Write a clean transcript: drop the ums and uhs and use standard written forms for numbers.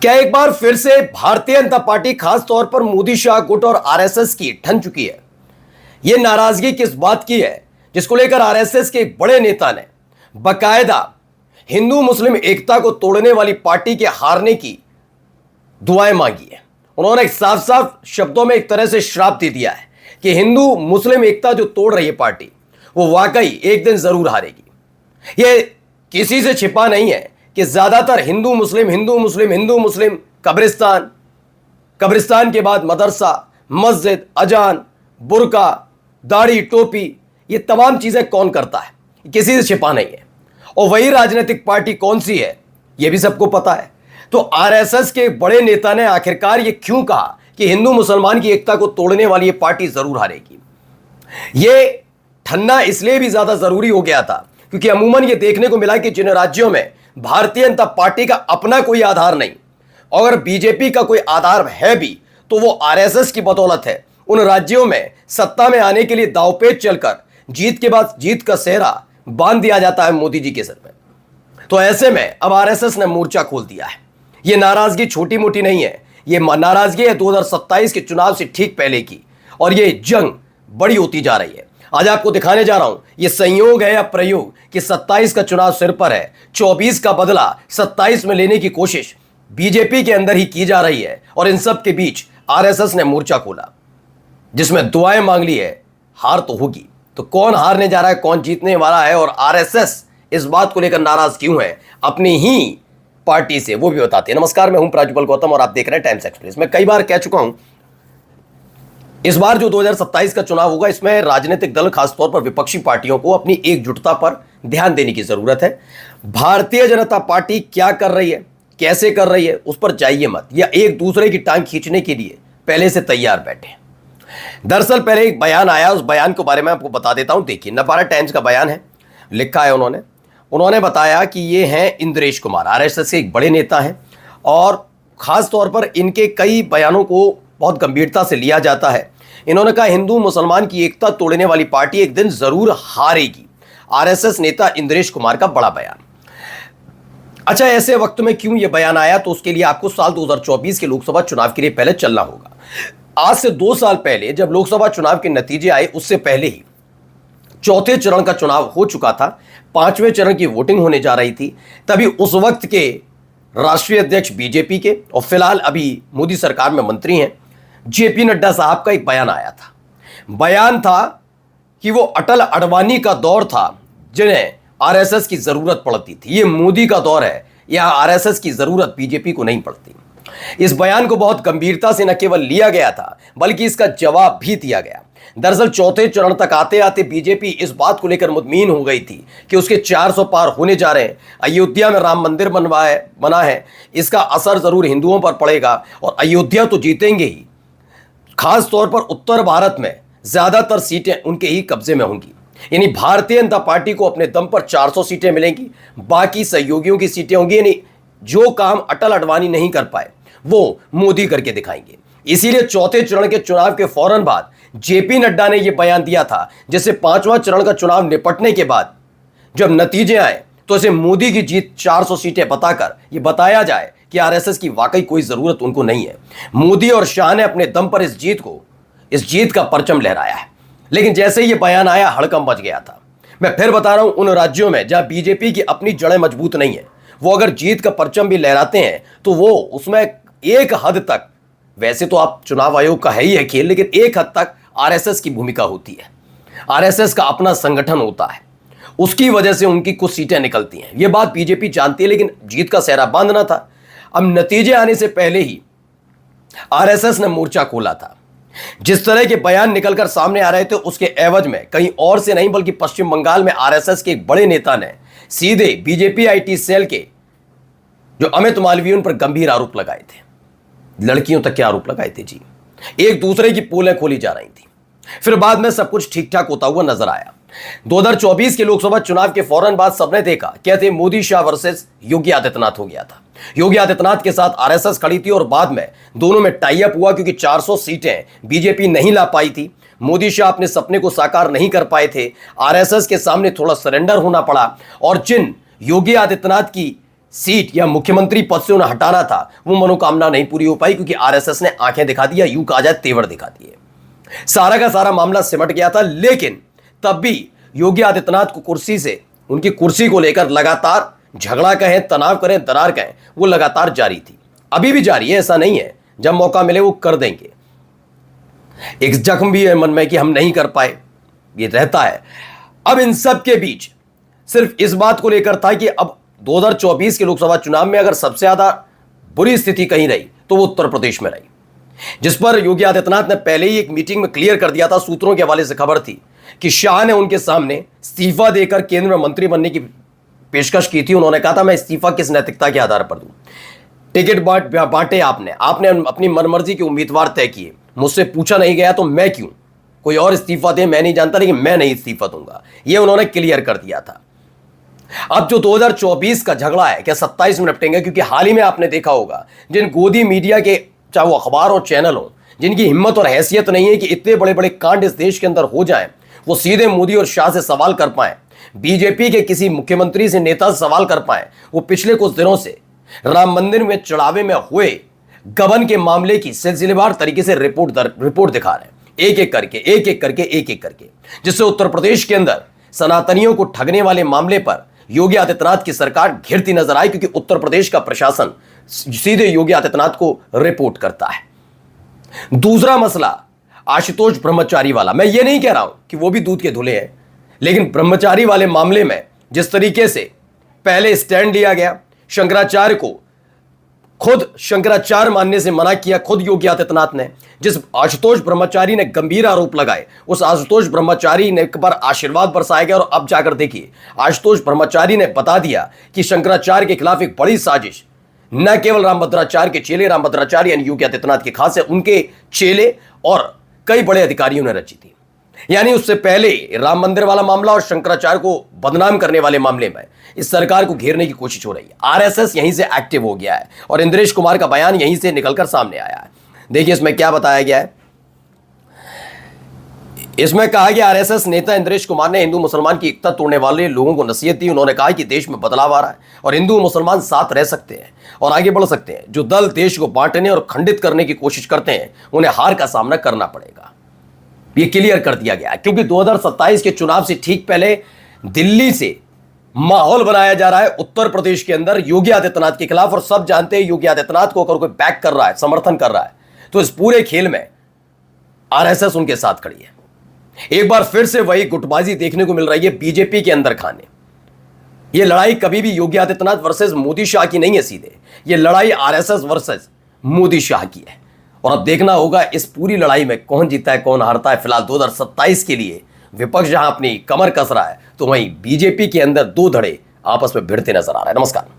क्या एक बार फिर से भारतीय जनता पार्टी खास तौर पर मोदी शाह गुट और आरएसएस की ठन चुकी है? यह नाराजगी किस बात की है जिसको लेकर आरएसएस के एक बड़े नेता ने बकायदा हिंदू मुस्लिम एकता को तोड़ने वाली पार्टी के हारने की दुआएं मांगी है। उन्होंने साफ साफ शब्दों में एक तरह से श्राप दे दिया है कि हिंदू मुस्लिम एकता जो तोड़ रही है पार्टी, वो वाकई एक दिन जरूर हारेगी। यह किसी से छिपा नहीं है कि ज्यादातर हिंदू मुस्लिम कब्रिस्तान, कब्रिस्तान के बाद मदरसा, मस्जिद, अजान, बुर्का, दाढ़ी, टोपी, ये तमाम चीजें कौन करता है, किसी से छिपा नहीं है। और वही राजनीतिक पार्टी कौन सी है, यह भी सबको पता है। तो आरएसएस के बड़े नेता ने आखिरकार ये क्यों कहा कि हिंदू मुसलमान की एकता को तोड़ने वाली ये पार्टी जरूर हारेगी? ये ठन्ना इसलिए भी ज्यादा जरूरी हो गया था क्योंकि अमूमन ये देखने को मिला कि जिन राज्यों में भारतीय जनता पार्टी का अपना कोई आधार नहीं, और अगर बीजेपी का कोई आधार है भी तो वो आरएसएस की बदौलत है। उन राज्यों में सत्ता में आने के लिए दांवपेच चलकर जीत के बाद जीत का सेहरा बांध दिया जाता है मोदी जी के सर पे। तो ऐसे में अब आरएसएस ने मोर्चा खोल दिया है। ये नाराजगी छोटी मोटी नहीं है, ये नाराजगी है 2027 के चुनाव से ठीक पहले की, और ये जंग बड़ी होती जा रही है। आज आपको दिखाने जा रहा हूं ये संयोग है या प्रयोग कि 27 का चुनाव सिर पर है, 24 का बदला 27 में लेने की कोशिश बीजेपी के अंदर ही की जा रही है। और इन सब के बीच आरएसएस ने मोर्चा खोला जिसमें दुआएं मांग ली है। हार तो होगी, तो कौन हारने जा रहा है, कौन जीतने वाला है, और आरएसएस इस बात को लेकर नाराज क्यों है अपनी ही पार्टी से, वो भी बताते हैं। नमस्कार, मैं हूं प्राजूपल गौतम और आप देख रहे हैं टाइम्स एक्सप्रेस। मैं कई बार कह चुका हूं, इस बार जो 2027 का चुनाव होगा इसमें राजनीतिक दल, खासतौर पर विपक्षी पार्टियों को अपनी एकजुटता पर ध्यान देने की जरूरत है। भारतीय जनता पार्टी क्या कर रही है, कैसे कर रही है, उस पर जाइए मत, या एक दूसरे की टांग खींचने के लिए पहले से तैयार बैठे। दरअसल पहले एक बयान आया, उस बयान के बारे में आपको बता देता हूं। देखिए, नवभारत टाइम्स का बयान है, लिखा है उन्होंने बताया कि ये हैं इंद्रेश कुमार, आरएसएस के एक बड़े नेता हैं, और खास तौर पर इनके कई बयानों को बहुत गंभीरता से लिया जाता है। इन्होंने कहा हिंदू मुसलमान की एकता तोड़ने वाली पार्टी एक दिन जरूर हारेगी। आरएसएस नेता इंद्रेश कुमार का बड़ा बयान। अच्छा, ऐसे वक्त में क्यों यह बयान आया, तो उसके लिए आपको साल 2024 के लोकसभा चुनाव के लिए पहले चलना होगा। आज से 2 साल पहले जब लोकसभा चुनाव के नतीजे आए, उससे पहले ही चौथे चरण का चुनाव हो चुका था, 5वें चरण की वोटिंग होने जा रही थी। तभी उस वक्त के राष्ट्रीय अध्यक्ष बीजेपी के और फिलहाल अभी मोदी सरकार में मंत्री हैं जेपी नड्डा साहब का एक बयान आया था। बयान था कि वो अटल अडवाणी का दौर था जिन्हें आरएसएस की जरूरत पड़ती थी, ये मोदी का दौर है, या आरएसएस की जरूरत बीजेपी को नहीं पड़ती। इस बयान को बहुत गंभीरता से न केवल लिया गया था बल्कि इसका जवाब भी दिया गया। दरअसल चौथे चरण तक आते आते बीजेपी इस बात को लेकर मुतमीन हो गई थी कि उसके 400 पार होने जा रहे हैं। अयोध्या में राम मंदिर बना है, इसका असर जरूर हिंदुओं पर पड़ेगा और अयोध्या तो जीतेंगे ही। खास तौर पर उत्तर भारत में ज्यादातर सीटें उनके ही कब्जे में होंगी, यानी भारतीय जनता पार्टी को अपने दम पर 400 सीटें मिलेंगी, बाकी सहयोगियों की सीटें होंगी। यानी जो काम अटल अडवाणी नहीं कर पाए वो मोदी करके दिखाएंगे। इसीलिए चौथे चरण के चुनाव के फौरन बाद जेपी नड्डा ने यह बयान दिया था, जिससे 5वां चरण का चुनाव निपटने के बाद जब नतीजे आए तो इसे मोदी की जीत 400 सीटें बताकर यह बताया जाए कि आरएसएस की वाकई कोई जरूरत उनको नहीं है। मोदी और शाह ने अपने दम पर इस जीत का परचम लहराया है। लेकिन जैसे ही यह बयान आया, हड़कंप मच गया था। मैं फिर बता रहा हूं, उन राज्यों में जहां बीजेपी की अपनी जड़ें मजबूत नहीं है, वो अगर जीत का परचम भी लहराते हैं तो वो उसमें एक हद तक, वैसे तो आप चुनाव आयोग का है ही है खेल, लेकिन एक हद तक आरएसएस की भूमिका होती है। आरएसएस का अपना संगठन होता है, उसकी वजह से उनकी कुछ सीटें निकलती हैं। यह बात बीजेपी जानती है, लेकिन जीत का सेहरा बांधना था। अब नतीजे आने से पहले ही आरएसएस ने मोर्चा खोला था। जिस तरह के बयान निकलकर सामने आ रहे थे उसके एवज में कहीं और से नहीं बल्कि पश्चिम बंगाल में आरएसएस के एक बड़े नेता ने सीधे बीजेपी आईटी सेल के जो अमित मालवीय उन पर गंभीर आरोप लगाए थे। लड़कियों तक के आरोप लगाए थे जी, एक दूसरे की पोलें खोली जा रही थी। फिर बाद में सब कुछ ठीक ठाक होता हुआ नजर आया। 2024 के लोकसभा चुनाव के फौरन बाद सबने देखा, कहते मोदी शाह वर्सेस योगी आदित्यनाथ हो गया था। योगी आदित्यनाथ के साथ आरएसएस खड़ी थी और बाद में दोनों में टाई अप हुआ क्योंकि 400 सीटें बीजेपी नहीं ला पाई थी। मोदी शाह अपने सपने को साकार नहीं कर पाए थे, आरएसएस के सामने थोड़ा सरेंडर होना पड़ा, और जिन योगी आदित्यनाथ की सीट या मुख्यमंत्री पद से उन्हें हटाना था, वो मनोकामना नहीं पूरी हो पाई क्योंकि आरएसएस ने आंखें दिखा दी, या यूं कहा जाए तेवर दिखा दिए। सारा का सारा मामला सिमट गया था, लेकिन तब भी योगी आदित्यनाथ को कुर्सी से, उनकी कुर्सी को लेकर लगातार झगड़ा कहें, तनाव करें, दरार कहें, वो लगातार जारी थी, अभी भी जारी है। ऐसा नहीं है, जब मौका मिले वो कर देंगे। एक जख्म भी है मन में कि हम नहीं कर पाए, ये रहता है। अब इन सब के बीच सिर्फ इस बात को लेकर था कि अब 2024 के लोकसभा चुनाव में अगर सबसे ज्यादा बुरी स्थिति कहीं रही तो वो उत्तर प्रदेश में रही, जिस पर योगी आदित्यनाथ ने पहले ही एक मीटिंग में क्लियर कर दिया था। सूत्रों के हवाले से खबर थी कि शाह ने उनके सामने इस्तीफा देकर केंद्र में मंत्री बनने की पेशकश की थी। उन्होंने कहा था मैं इस्तीफा किस नैतिकता के आधार पर दूं, टिकट बांटे आपने अपनी मनमर्जी के उम्मीदवार तय किए, मुझसे पूछा नहीं गया तो मैं क्यों, कोई और इस्तीफा दे, मैं नहीं जानता, लेकिन मैं नहीं इस्तीफा दूंगा, यह उन्होंने क्लियर कर दिया था। अब जो 2024 का झगड़ा है, क्या 27 में निपटेंगे? क्योंकि हाल ही में आपने देखा होगा जिन गोदी मीडिया के, चाहे वो अखबार और चैनल हो, जिनकी हिम्मत और हैसियत नहीं है कि इतने बड़े बड़े कांड इस देश के अंदर हो जाएं, वो सीधे मोदी और शाह से सवाल कर पाए, बीजेपी के किसी मुख्यमंत्री से, नेता से सवाल कर पाए। वो पिछले कुछ दिनों से राम मंदिर में चढ़ावे में हुए गबन के मामले की सिलसिलेवार तरीके से रिपोर्ट दिखा रहे हैं, एक एक करके, जिससे उत्तर प्रदेश के अंदर सनातनियों को ठगने वाले मामले पर योगी आदित्यनाथ की सरकार घिरती नजर आई, क्योंकि उत्तर प्रदेश का प्रशासन सीधे योगी आदित्यनाथ को रिपोर्ट करता है। दूसरा मसला आशुतोष ब्रह्मचारी वाला, मैं ये नहीं कह रहा हूं कि वो भी दूध के धुले हैं, लेकिन ब्रह्मचारी वाले मामले में जिस तरीके से पहले स्टैंड लिया गया, शंकराचार्य को खुद शंकराचार्य मानने से मना किया खुद योगी आदित्यनाथ ने। जिस आशुतोष ब्रह्मचारी ने गंभीर आरोप लगाए, उस आशुतोष ब्रह्मचारी ने एक बार आशीर्वाद बरसाया गया, और अब जाकर देखिए आशुतोष ब्रह्मचारी ने बता दिया कि शंकराचार्य के खिलाफ एक बड़ी साजिश न केवल रामभद्राचार्य के चेले, रामभद्राचार्य यानी योगी आदित्यनाथ के खास है, उनके चेले और कई बड़े अधिकारियों ने रची थी। यानी उससे पहले राम मंदिर वाला मामला और शंकराचार्य को बदनाम करने वाले मामले में इस सरकार को घेरने की कोशिश हो रही है। आरएसएस यहीं से एक्टिव हो गया है, और इंद्रेश कुमार का बयान यहीं से निकलकर सामने आया है। देखिए इसमें क्या बताया गया है। इसमें कहा गया आरएसएस नेता इंद्रेश कुमार ने हिंदू मुसलमान की एकता तोड़ने वाले लोगों को नसीहत दी। उन्होंने कहा कि देश में बदलाव आ रहा है और हिंदू मुसलमान साथ रह सकते हैं और आगे बढ़ सकते हैं। जो दल देश को बांटने और खंडित करने की कोशिश करते हैं, उन्हें हार का सामना करना पड़ेगा। ये क्लियर कर दिया गया, क्योंकि 2027 के चुनाव से ठीक पहले दिल्ली से माहौल बनाया जा रहा है उत्तर प्रदेश के अंदर योगी आदित्यनाथ के खिलाफ, और सब जानते हैं योगी आदित्यनाथ को अगर कोई बैक कर रहा है, समर्थन कर रहा है, तो इस पूरे खेल में आरएसएस उनके साथ खड़ी है। एक बार फिर से वही गुटबाजी देखने को मिल रही है बीजेपी के अंदर खाने। यह लड़ाई कभी भी योगी आदित्यनाथ वर्सेस मोदी शाह की नहीं है, सीधे यह लड़ाई आरएसएस वर्सेस मोदी शाह की है। और अब देखना होगा इस पूरी लड़ाई में कौन जीता है, कौन हारता है। फिलहाल 2027 के लिए विपक्ष जहां अपनी कमर कस रहा है, तो वहीं बीजेपी के अंदर दो धड़े आपस में भिड़ते नजर आ रहे हैं। नमस्कार।